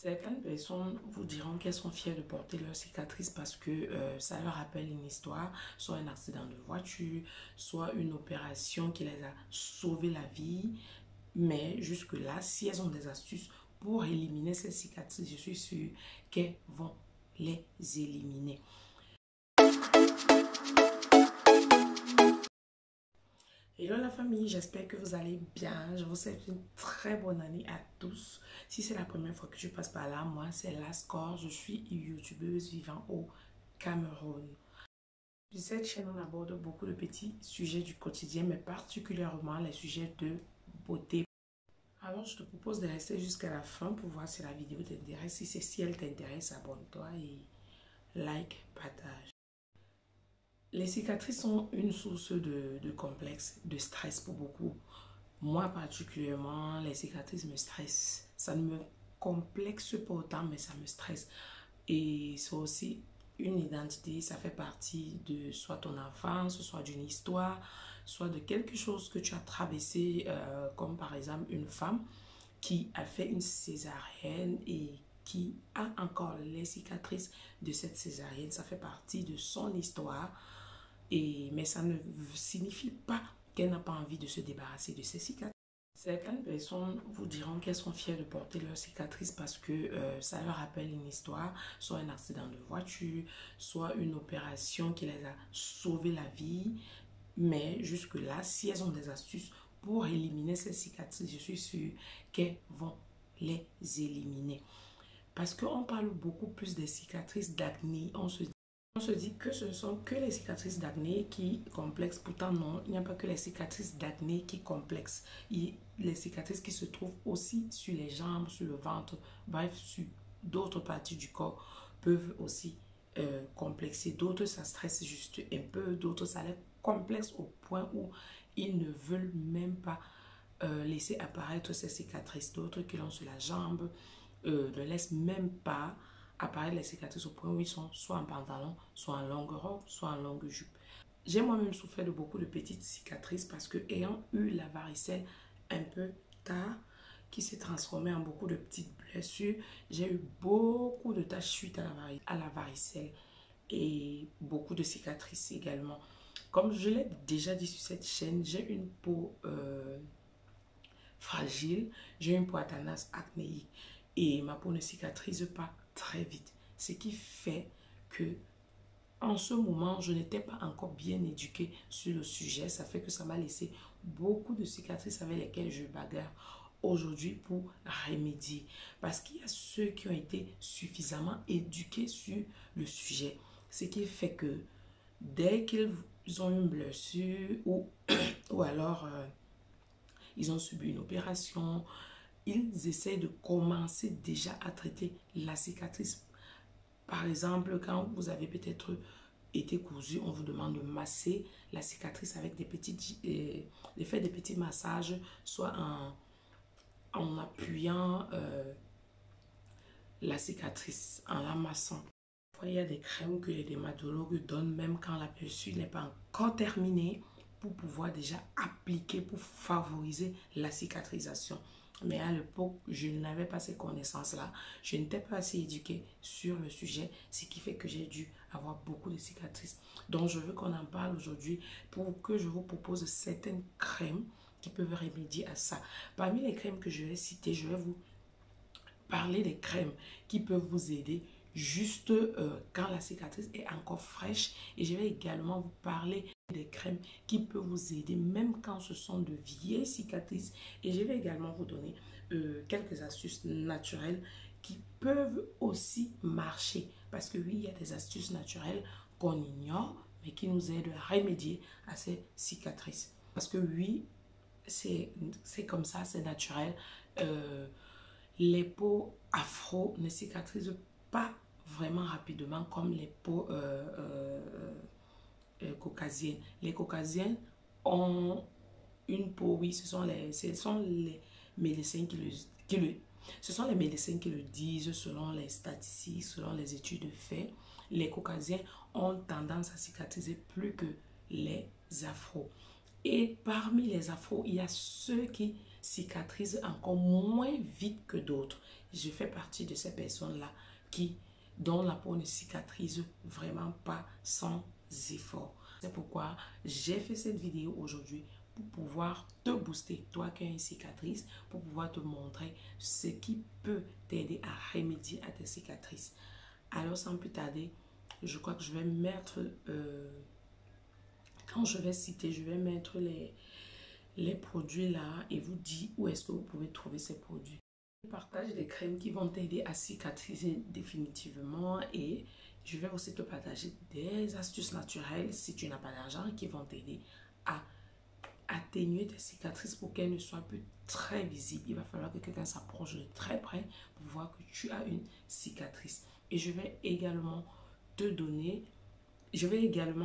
Certaines personnes vous diront qu'elles sont fières de porter leurs cicatrices parce que ça leur rappelle une histoire, soit un accident de voiture, soit une opération qui les a sauvé la vie. Mais jusque-là, si elles ont des astuces pour éliminer ces cicatrices, je suis sûre qu'elles vont les éliminer. Hello la famille, j'espère que vous allez bien. Je vous souhaite une très bonne année à tous. Si c'est la première fois que je passe par là, moi c'est Lascore, je suis youtubeuse vivant au Cameroun. Sur cette chaîne, on aborde beaucoup de petits sujets du quotidien, mais particulièrement les sujets de beauté. Alors je te propose de rester jusqu'à la fin pour voir si la vidéo t'intéresse. Si elle t'intéresse, abonne-toi et like, partage. Les cicatrices sont une source de complexe, de stress pour beaucoup. Moi particulièrement, les cicatrices me stressent. Ça ne me complexe pas autant, mais ça me stresse. Et c'est aussi une identité, ça fait partie de soit ton enfance, soit d'une histoire, soit de quelque chose que tu as traversé, comme par exemple une femme qui a fait une césarienne et qui a encore les cicatrices de cette césarienne. Ça fait partie de son histoire. Mais ça ne signifie pas qu'elle n'a pas envie de se débarrasser de ses cicatrices. Certaines personnes vous diront qu'elles sont fières de porter leurs cicatrices parce que ça leur rappelle une histoire, soit un accident de voiture, soit une opération qui les a sauvé la vie. Mais jusque-là, si elles ont des astuces pour éliminer ces cicatrices, je suis sûre qu'elles vont les éliminer. Parce qu'on parle beaucoup plus des cicatrices d'acné. On se dit que ce ne sont que les cicatrices d'acné qui complexent. Pourtant, non, il n'y a pas que les cicatrices d'acné qui complexent. Les cicatrices qui se trouvent aussi sur les jambes, sur le ventre, bref, sur d'autres parties du corps peuvent aussi complexer. D'autres, ça stresse juste un peu. D'autres, ça les complexe au point où ils ne veulent même pas laisser apparaître ces cicatrices. D'autres qui l'ont sur la jambe ne laissent même pas apparaître les cicatrices au point où ils sont soit en pantalon, soit en longue robe, soit en longue jupe. J'ai moi-même souffert de beaucoup de petites cicatrices parce que ayant eu la varicelle un peu tard, qui s'est transformée en beaucoup de petites blessures, j'ai eu beaucoup de taches suite à la varicelle et beaucoup de cicatrices également. Comme je l'ai déjà dit sur cette chaîne, j'ai une peau fragile, j'ai une peau à tendance acnéique et ma peau ne cicatrise pas très vite. Ce qui fait que en ce moment, je n'étais pas encore bien éduquée sur le sujet. Ça fait que ça m'a laissé beaucoup de cicatrices avec lesquelles je bagarre aujourd'hui pour remédier. Parce qu'il y a ceux qui ont été suffisamment éduqués sur le sujet. Ce qui fait que dès qu'ils ont une blessure ou alors ils ont subi une opération, ils essaient de commencer déjà à traiter la cicatrice. Par exemple, quand vous avez peut-être été cousu, on vous demande de masser la cicatrice avec des petites, de faire des petits massages, soit en appuyant la cicatrice, en la massant. Il y a des crèmes que les dermatologues donnent même quand la blessure n'est pas encore terminée pour pouvoir déjà appliquer, pour favoriser la cicatrisation. Mais à l'époque, je n'avais pas ces connaissances-là. Je n'étais pas assez éduquée sur le sujet, ce qui fait que j'ai dû avoir beaucoup de cicatrices. Donc, je veux qu'on en parle aujourd'hui pour que je vous propose certaines crèmes qui peuvent remédier à ça. Parmi les crèmes que je vais citer, je vais vous parler des crèmes qui peuvent vous aider juste quand la cicatrice est encore fraîche. Et je vais également vous parler des crèmes qui peuvent vous aider même quand ce sont de vieilles cicatrices. Et je vais également vous donner quelques astuces naturelles qui peuvent aussi marcher. Parce que oui, il y a des astuces naturelles qu'on ignore, mais qui nous aident à remédier à ces cicatrices. Parce que oui, c'est comme ça, c'est naturel. Les peaux afro ne cicatrisent pas vraiment rapidement comme les peaux caucasiennes. Les caucasiennes ont une peau, oui, ce sont les médecins ce sont les médecins qui le disent selon les statistiques, selon les études faites. Les caucasiens ont tendance à cicatriser plus que les afros. Et parmi les afros, il y a ceux qui cicatrisent encore moins vite que d'autres. Je fais partie de ces personnes-là dont la peau ne cicatrise vraiment pas sans effort. C'est pourquoi j'ai fait cette vidéo aujourd'hui pour pouvoir te booster, toi qui as une cicatrice, pour pouvoir te montrer ce qui peut t'aider à remédier à tes cicatrices. Alors sans plus tarder, je crois que je vais mettre, quand je vais citer, je vais mettre les produits là et vous dire où est-ce que vous pouvez trouver ces produits. Je partage des crèmes qui vont t'aider à cicatriser définitivement et je vais aussi te partager des astuces naturelles si tu n'as pas d'argent qui vont t'aider à atténuer tes cicatrices pour qu'elles ne soient plus très visibles. Il va falloir que quelqu'un s'approche de très près pour voir que tu as une cicatrice. Et je vais également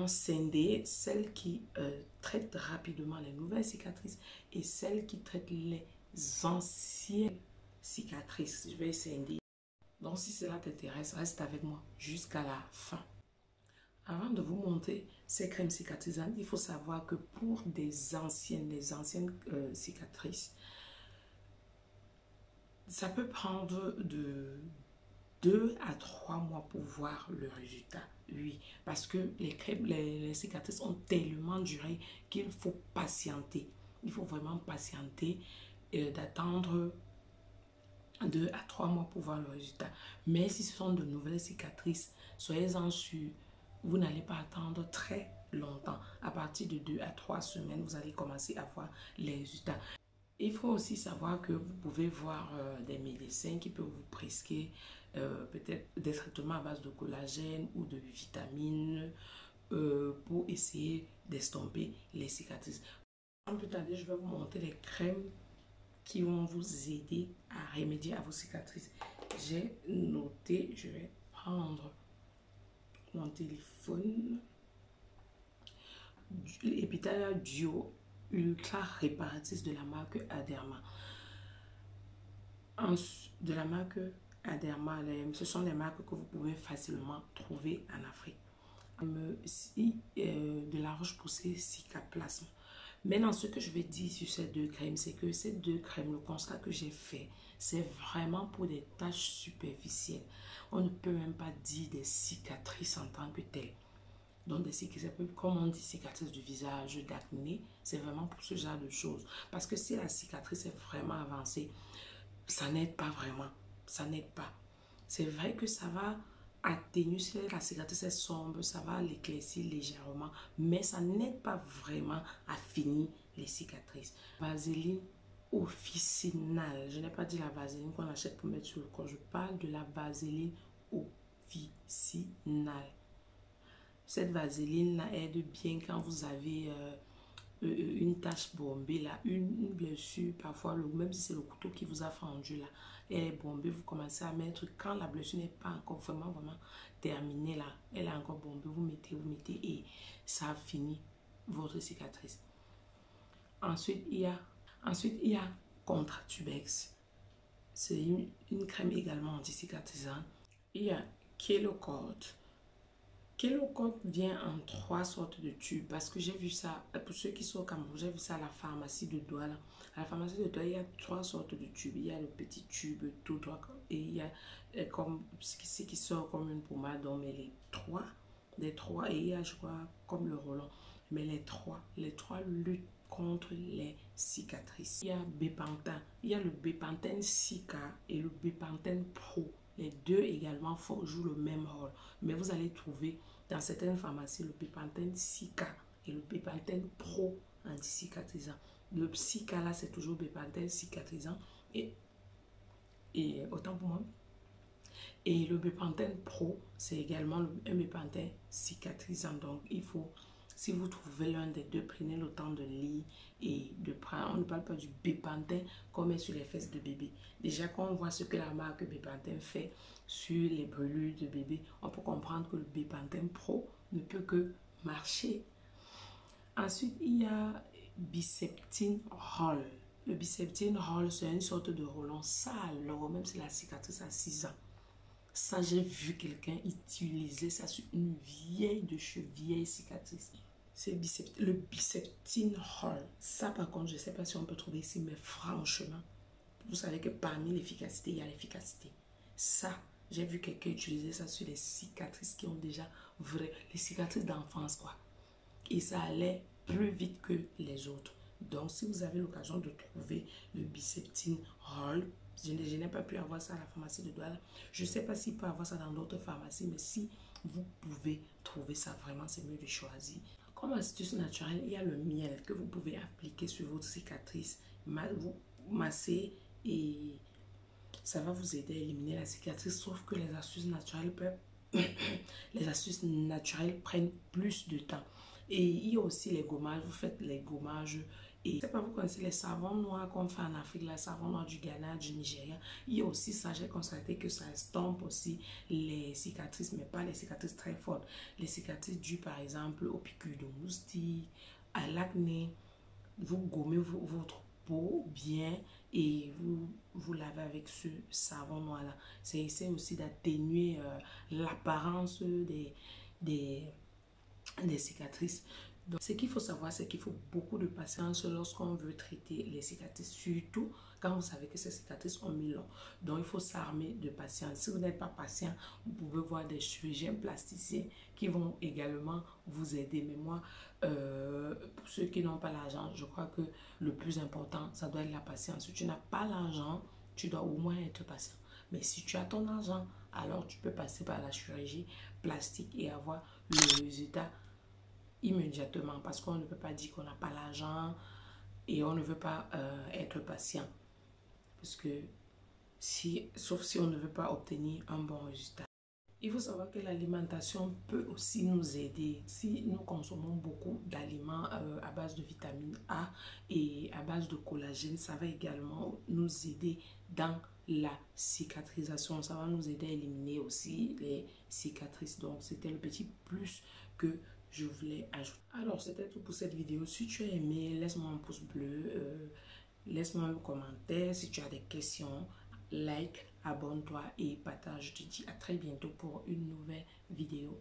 scinder celles qui traitent rapidement les nouvelles cicatrices et celles qui traitent les anciennes cicatrices. Je vais scinder. Donc si cela t'intéresse, reste avec moi jusqu'à la fin. Avant de vous montrer ces crèmes cicatrisantes, il faut savoir que pour les anciennes cicatrices, ça peut prendre de 2 à 3 mois pour voir le résultat. Oui, parce que les cicatrices ont tellement duré qu'il faut patienter. Il faut vraiment patienter d'attendre 2 à 3 mois pour voir le résultat. Mais si ce sont de nouvelles cicatrices, soyez-en sûrs, vous n'allez pas attendre très longtemps. À partir de 2 à 3 semaines, vous allez commencer à voir les résultats. Il faut aussi savoir que vous pouvez voir des médecins qui peuvent vous prescrire peut-être des traitements à base de collagène ou de vitamines pour essayer d'estomper les cicatrices. Sans plus tarder, je vais vous montrer les crèmes qui vont vous aider à remédier à vos cicatrices. J'ai noté, je vais prendre mon téléphone. L'Epitalia Duo Ultra Réparatrice de la marque Aderma. De la marque Aderma, ce sont les marques que vous pouvez facilement trouver en Afrique. De la Roche-Posay Cicaplast. Maintenant, ce que je vais dire sur ces deux crèmes, c'est que ces deux crèmes, le constat que j'ai fait, c'est vraiment pour des taches superficielles. On ne peut même pas dire des cicatrices en tant que telles. Donc, des cicatrices, comme on dit, cicatrices du visage, d'acné, c'est vraiment pour ce genre de choses. Parce que si la cicatrice est vraiment avancée, ça n'aide pas vraiment. Ça n'aide pas. C'est vrai que ça va atténuer, si la cicatrice est sombre, ça va l'éclaircir légèrement, mais ça n'aide pas vraiment à finir les cicatrices. Vaseline officinale. Je n'ai pas dit la vaseline qu'on achète pour mettre sur le corps. Je parle de la vaseline officinale. Cette vaseline-là aide bien quand vous avez une tache bombée, là, une blessure, parfois, même si c'est le couteau qui vous a fendu, là, elle est bombée, vous commencez à mettre, quand la blessure n'est pas encore vraiment terminée, là, elle est encore bombée, vous mettez, et ça a fini votre cicatrice. Ensuite, il y a Contratubex. C'est une crème également anti-cicatrisante. Il y a Kelocord. Kelocord vient en 3 sortes de tubes parce que j'ai vu ça, pour ceux qui sont au Cameroun, j'ai vu ça à la pharmacie de Douala. À la pharmacie de Douala, il y a 3 sortes de tubes. Il y a le petit tube tout droit et il y a comme ce qui sort comme une pommade, donc mais les trois et il y a, je crois, comme le Roland. Mais les trois luttent contre les cicatrices. Il y a Bepanthen. Il y a le Bepanthen Cica et le Bepanthen Pro. Les deux également jouent le même rôle. Mais vous allez trouver dans certaines pharmacies le Bepanthen Cica et le Bepanthen Pro anti-cicatrisant. Le Cica là, c'est toujours Bepanthen cicatrisant et autant pour moi. Et le Bepanthen Pro, c'est également un Bepanthen cicatrisant. Donc, il faut, si vous trouvez l'un des deux, prenez le temps de lire et de prendre. On ne parle pas du Bepanthen qu'on met sur les fesses de bébé. Déjà, quand on voit ce que la marque Bepanthen fait sur les brûlures de bébé, on peut comprendre que le Bepanthen Pro ne peut que marcher. Ensuite, il y a Biseptine Roll. Le Biseptine Roll, c'est une sorte de rollon. Ça, alors, même si la cicatrice a 6 ans. Ça, j'ai vu quelqu'un utiliser ça sur une vieille cicatrice. C'est le Biceptine Oil. Ça, par contre, je ne sais pas si on peut trouver ici, mais franchement, vous savez que parmi l'efficacité, il y a l'efficacité. Ça, j'ai vu quelqu'un utiliser ça sur les cicatrices qui ont déjà les cicatrices d'enfance, quoi. Et ça allait plus vite que les autres. Donc, si vous avez l'occasion de trouver le Biceptine Oil, je n'ai pas pu avoir ça à la pharmacie de Douala. Je ne sais pas s'il peut avoir ça dans d'autres pharmacies, mais si vous pouvez trouver ça, vraiment, c'est mieux de choisir. Comme astuce naturelle, il y a le miel que vous pouvez appliquer sur votre cicatrice. Vous massez et ça va vous aider à éliminer la cicatrice, sauf que les astuces naturelles peuvent les astuces naturelles prennent plus de temps. Et il y a aussi les gommages. Vous faites les gommages. Et je ne sais pas, vous connaissez les savons noirs qu'on fait en Afrique, les savons noirs du Ghana, du Nigeria. Il y a aussi ça, j'ai constaté que ça estompe aussi les cicatrices, mais pas les cicatrices très fortes. Les cicatrices dues par exemple aux piqûres de moustiques, à l'acné. Vous gommez votre peau bien et vous lavez avec ce savon noir là. Ça essaie aussi d'atténuer l'apparence des cicatrices. Donc, ce qu'il faut savoir, c'est qu'il faut beaucoup de patience lorsqu'on veut traiter les cicatrices, surtout quand vous savez que ces cicatrices ont mis long. Donc, il faut s'armer de patience. Si vous n'êtes pas patient, vous pouvez voir des chirurgiens plasticiens qui vont également vous aider. Mais moi, pour ceux qui n'ont pas l'argent, je crois que le plus important, ça doit être la patience. Si tu n'as pas l'argent, tu dois au moins être patient. Mais si tu as ton argent, alors tu peux passer par la chirurgie plastique et avoir le résultat immédiatement, parce qu'on ne peut pas dire qu'on n'a pas l'argent et on ne veut pas être patient, parce que sauf si on ne veut pas obtenir un bon résultat. Il faut savoir que l'alimentation peut aussi nous aider. Si nous consommons beaucoup d'aliments à base de vitamine A et à base de collagène, ça va également nous aider dans la cicatrisation. Ça va nous aider à éliminer aussi les cicatrices. Donc, c'était le petit plus que je voulais ajouter. Alors, c'était tout pour cette vidéo. Si tu as aimé, laisse-moi un pouce bleu, laisse-moi un commentaire. Si tu as des questions, like, abonne-toi et partage. Je te dis à très bientôt pour une nouvelle vidéo.